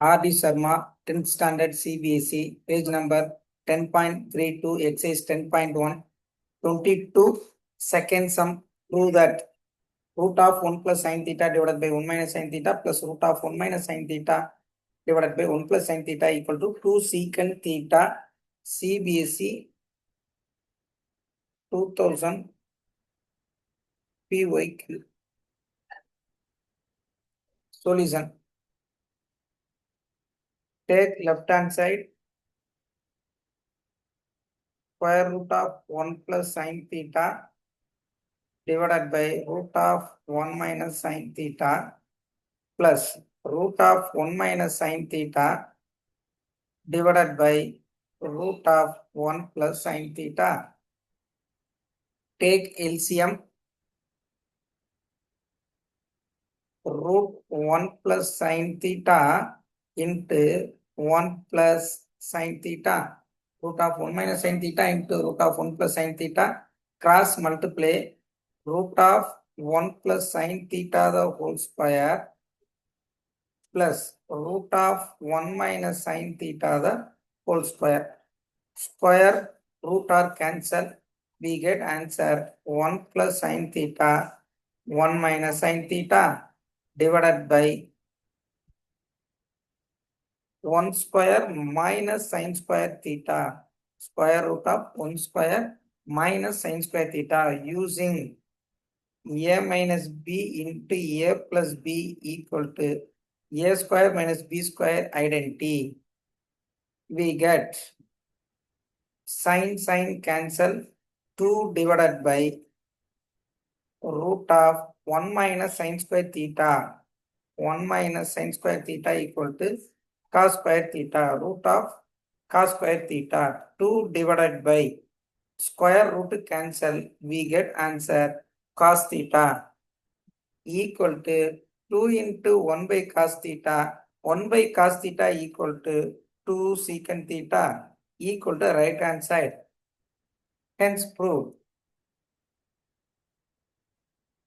R.D. Sharma, 10th standard CBSE, page number 10.32, exercise 10.1, 22 second sum. Prove that root of 1 plus sin theta divided by 1 minus sin theta plus root of 1 minus sin theta divided by 1 plus sin theta equal to 2 secant theta. CBSE 2000 PYQ. Solution. Take left hand side square root of 1 plus sin theta divided by root of 1 minus sin theta plus root of 1 minus sin theta divided by root of 1 plus sin theta. Take LCM. Root 1 plus sin theta into 1 plus sin theta. Root of 1 minus sin theta into root of 1 plus sin theta. Cross multiply root of 1 plus sin theta the whole square plus root of 1 minus sin theta the whole square. Square root are cancelled. We get answer 1 plus sin theta 1 minus sin theta divided by 1 square minus sin square theta. Square root of 1 square minus sin square theta using a minus b into a plus b equal to a square minus b square identity. We get sin cancel 2 divided by root of 1 minus sin square theta. 1 minus sin square theta equal to cos square theta. Root of cos square theta. 2 divided by square root cancel. We get answer cos theta equal to 2 into 1 by cos theta. 1 by cos theta equal to 2 secant theta equal to right hand side. Hence proved.